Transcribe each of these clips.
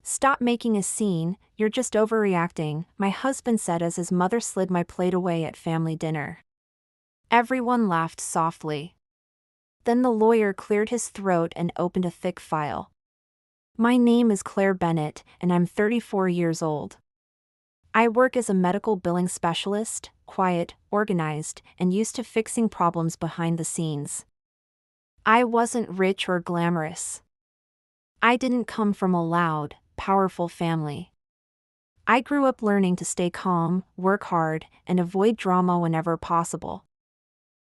Stop making a scene, you're just overreacting, my husband said as his mother slid my plate away at family dinner. Everyone laughed softly. Then the lawyer cleared his throat and opened a thick file. My name is Claire Bennett, and I'm 34 years old. I work as a medical billing specialist, quiet, organized, and used to fixing problems behind the scenes. I wasn't rich or glamorous. I didn't come from a loud, powerful family. I grew up learning to stay calm, work hard, and avoid drama whenever possible.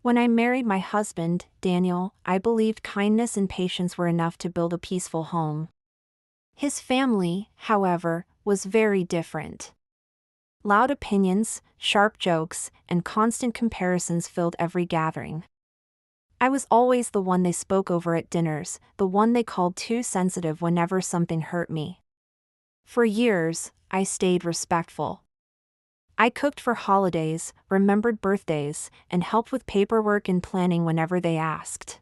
When I married my husband, Daniel, I believed kindness and patience were enough to build a peaceful home. His family, however, was very different. Loud opinions, sharp jokes, and constant comparisons filled every gathering. I was always the one they spoke over at dinners, the one they called too sensitive whenever something hurt me. For years, I stayed respectful. I cooked for holidays, remembered birthdays, and helped with paperwork and planning whenever they asked.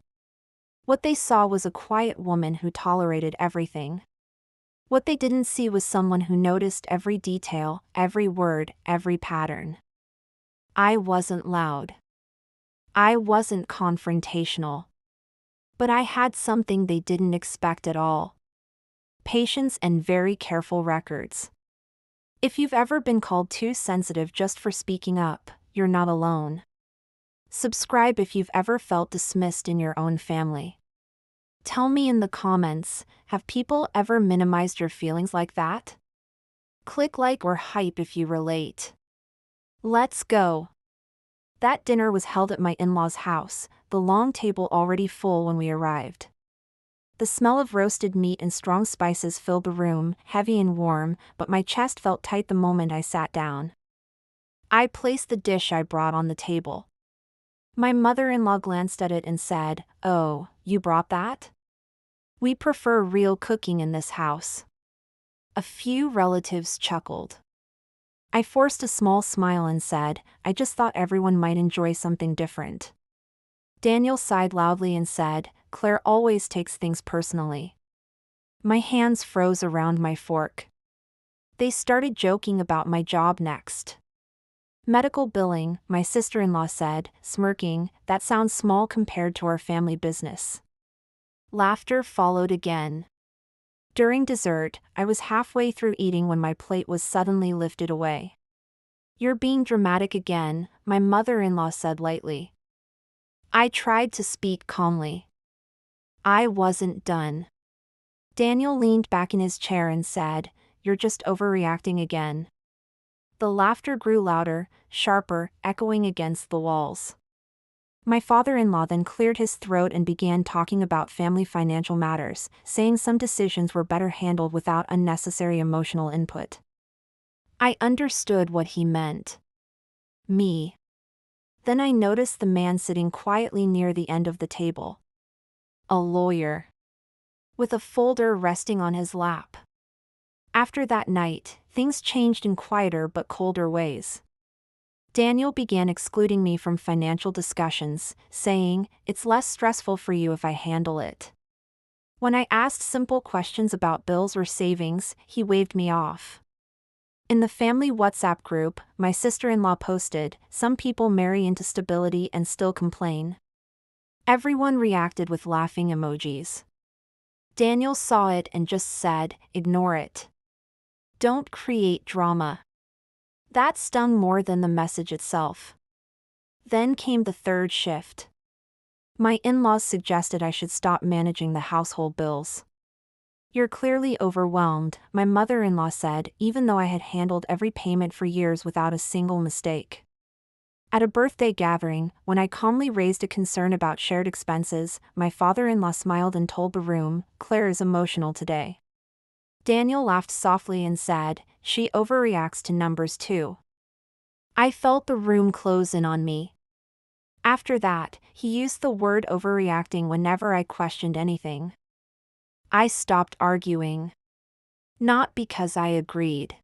What they saw was a quiet woman who tolerated everything. What they didn't see was someone who noticed every detail, every word, every pattern. I wasn't loud. I wasn't confrontational. But I had something they didn't expect at all. Patience and very careful records. If you've ever been called too sensitive just for speaking up, you're not alone. Subscribe if you've ever felt dismissed in your own family. Tell me in the comments, have people ever minimized your feelings like that? Click like or hype if you relate. Let's go. That dinner was held at my in-laws' house, the long table already full when we arrived. The smell of roasted meat and strong spices filled the room, heavy and warm, but my chest felt tight the moment I sat down. I placed the dish I brought on the table. My mother-in-law glanced at it and said, "Oh, you brought that? We prefer real cooking in this house." A few relatives chuckled. I forced a small smile and said, "I just thought everyone might enjoy something different." Daniel sighed loudly and said, "Claire always takes things personally." My hands froze around my fork. They started joking about my job next. "Medical billing," my sister-in-law said, smirking, "that sounds small compared to our family business." Laughter followed again. During dessert, I was halfway through eating when my plate was suddenly lifted away. "You're being dramatic again," my mother-in-law said lightly. I tried to speak calmly. I wasn't done. Daniel leaned back in his chair and said, "You're just overreacting again." The laughter grew louder, sharper, echoing against the walls. My father-in-law then cleared his throat and began talking about family financial matters, saying some decisions were better handled without unnecessary emotional input. I understood what he meant. Me. Then I noticed the man sitting quietly near the end of the table. A lawyer. With a folder resting on his lap. After that night, things changed in quieter but colder ways. Daniel began excluding me from financial discussions, saying, "It's less stressful for you if I handle it." When I asked simple questions about bills or savings, he waved me off. In the family WhatsApp group, my sister-in-law posted, "Some people marry into stability and still complain." Everyone reacted with laughing emojis. Daniel saw it and just said, "Ignore it. Don't create drama." That stung more than the message itself. Then came the third shift. My in-laws suggested I should stop managing the household bills. "You're clearly overwhelmed," my mother-in-law said, even though I had handled every payment for years without a single mistake. At a birthday gathering, when I calmly raised a concern about shared expenses, my father-in-law smiled and told the room, "Claire is emotional today." Daniel laughed softly and said, "She overreacts to numbers too." I felt the room close in on me. After that, he used the word overreacting whenever I questioned anything. I stopped arguing. Not because I agreed.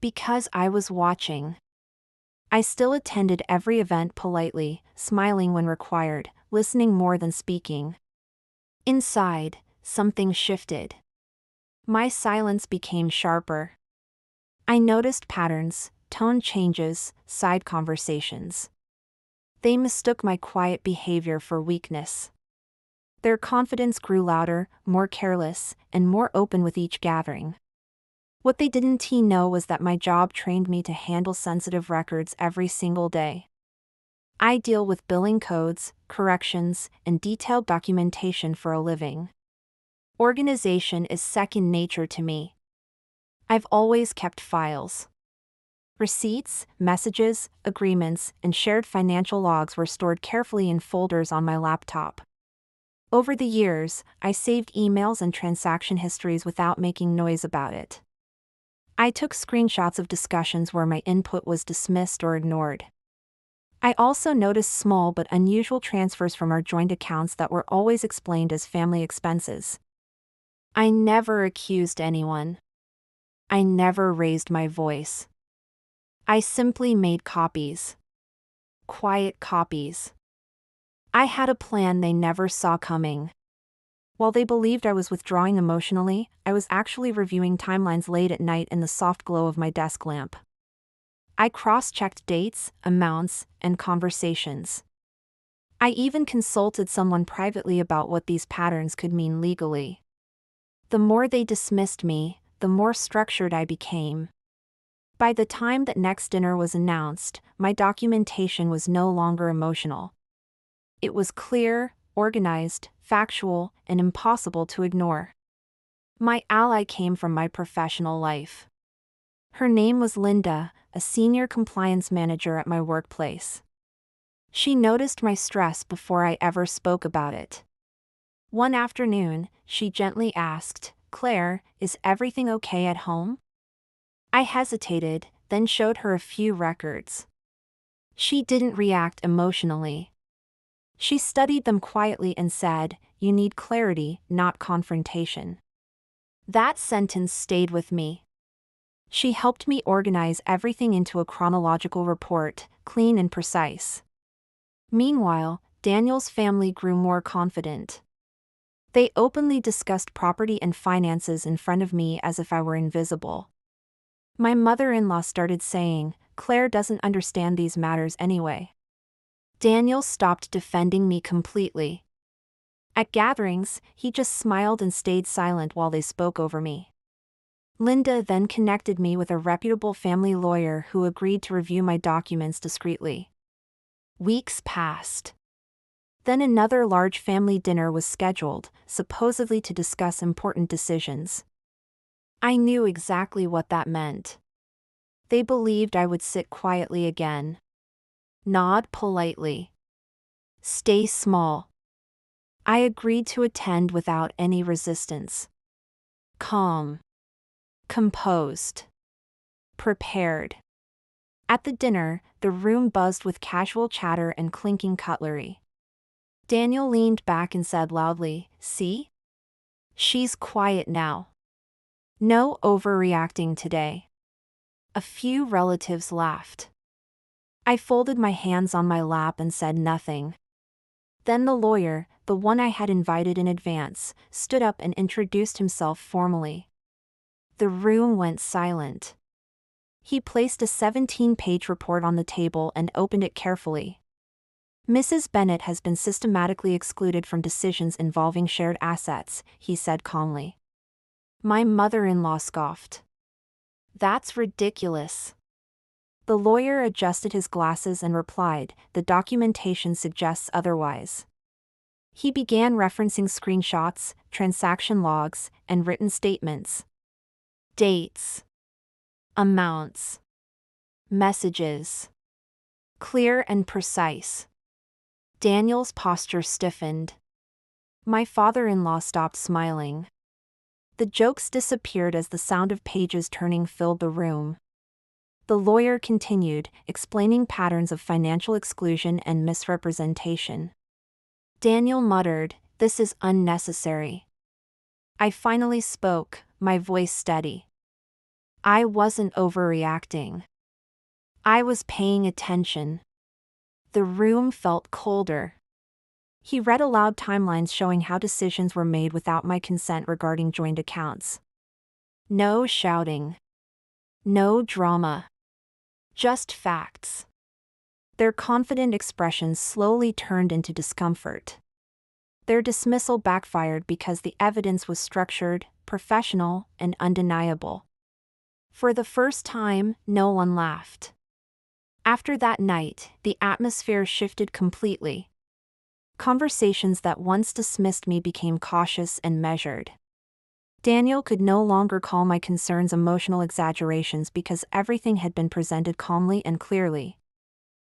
Because I was watching. I still attended every event politely, smiling when required, listening more than speaking. Inside, something shifted. My silence became sharper. I noticed patterns, tone changes, side conversations. They mistook my quiet behavior for weakness. Their confidence grew louder, more careless, and more open with each gathering. What they didn't know was that my job trained me to handle sensitive records every single day. I deal with billing codes, corrections, and detailed documentation for a living. Organization is second nature to me. I've always kept files. Receipts, messages, agreements, and shared financial logs were stored carefully in folders on my laptop. Over the years, I saved emails and transaction histories without making noise about it. I took screenshots of discussions where my input was dismissed or ignored. I also noticed small but unusual transfers from our joint accounts that were always explained as family expenses. I never accused anyone. I never raised my voice. I simply made copies. Quiet copies. I had a plan they never saw coming. While they believed I was withdrawing emotionally, I was actually reviewing timelines late at night in the soft glow of my desk lamp. I cross-checked dates, amounts, and conversations. I even consulted someone privately about what these patterns could mean legally. The more they dismissed me, the more structured I became. By the time that next dinner was announced, my documentation was no longer emotional. It was clear, organized, factual, and impossible to ignore. My ally came from my professional life. Her name was Linda, a senior compliance manager at my workplace. She noticed my stress before I ever spoke about it. One afternoon, she gently asked, "Claire, is everything okay at home?" I hesitated, then showed her a few records. She didn't react emotionally. She studied them quietly and said, "You need clarity, not confrontation." That sentence stayed with me. She helped me organize everything into a chronological report, clean and precise. Meanwhile, Daniel's family grew more confident. They openly discussed property and finances in front of me as if I were invisible. My mother-in-law started saying, "Claire doesn't understand these matters anyway." Daniel stopped defending me completely. At gatherings, he just smiled and stayed silent while they spoke over me. Linda then connected me with a reputable family lawyer who agreed to review my documents discreetly. Weeks passed. Then another large family dinner was scheduled, supposedly to discuss important decisions. I knew exactly what that meant. They believed I would sit quietly again. Nod politely. Stay small. I agreed to attend without any resistance. Calm. Composed. Prepared. At the dinner, the room buzzed with casual chatter and clinking cutlery. Daniel leaned back and said loudly, "See? She's quiet now. No overreacting today." A few relatives laughed. I folded my hands on my lap and said nothing. Then the lawyer, the one I had invited in advance, stood up and introduced himself formally. The room went silent. He placed a 17-page report on the table and opened it carefully. "Mrs. Bennett has been systematically excluded from decisions involving shared assets," he said calmly. My mother-in-law scoffed. "That's ridiculous." The lawyer adjusted his glasses and replied, "The documentation suggests otherwise." He began referencing screenshots, transaction logs, and written statements. Dates. Amounts. Messages. Clear and precise. Daniel's posture stiffened. My father-in-law stopped smiling. The jokes disappeared as the sound of pages turning filled the room. The lawyer continued, explaining patterns of financial exclusion and misrepresentation. Daniel muttered, "This is unnecessary." I finally spoke, my voice steady. I wasn't overreacting. I was paying attention. The room felt colder. He read aloud timelines showing how decisions were made without my consent regarding joint accounts. No shouting. No drama. Just facts. Their confident expressions slowly turned into discomfort. Their dismissal backfired because the evidence was structured, professional, and undeniable. For the first time, no one laughed. After that night, the atmosphere shifted completely. Conversations that once dismissed me became cautious and measured. Daniel could no longer call my concerns emotional exaggerations because everything had been presented calmly and clearly.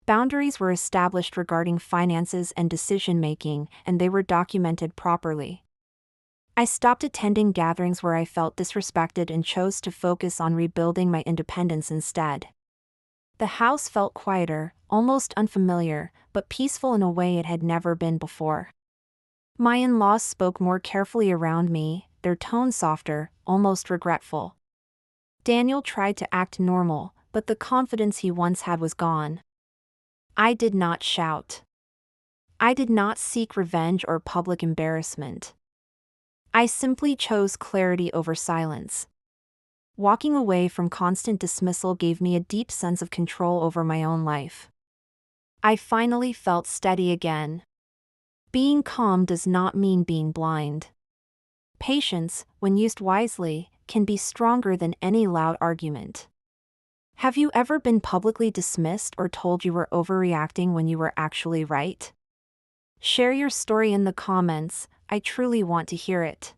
Boundaries were established regarding finances and decision-making, and they were documented properly. I stopped attending gatherings where I felt disrespected and chose to focus on rebuilding my independence instead. The house felt quieter, almost unfamiliar, but peaceful in a way it had never been before. My in-laws spoke more carefully around me, their tone softer, almost regretful. Daniel tried to act normal, but the confidence he once had was gone. I did not shout. I did not seek revenge or public embarrassment. I simply chose clarity over silence. Walking away from constant dismissal gave me a deep sense of control over my own life. I finally felt steady again. Being calm does not mean being blind. Patience, when used wisely, can be stronger than any loud argument. Have you ever been publicly dismissed or told you were overreacting when you were actually right? Share your story in the comments, I truly want to hear it.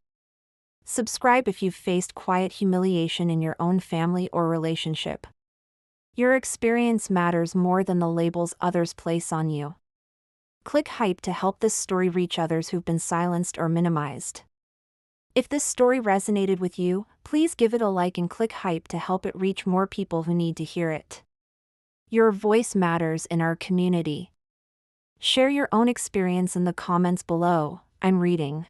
Subscribe if you've faced quiet humiliation in your own family or relationship. Your experience matters more than the labels others place on you. Click hype to help this story reach others who've been silenced or minimized. If this story resonated with you, please give it a like and click hype to help it reach more people who need to hear it. Your voice matters in our community. Share your own experience in the comments below, I'm reading.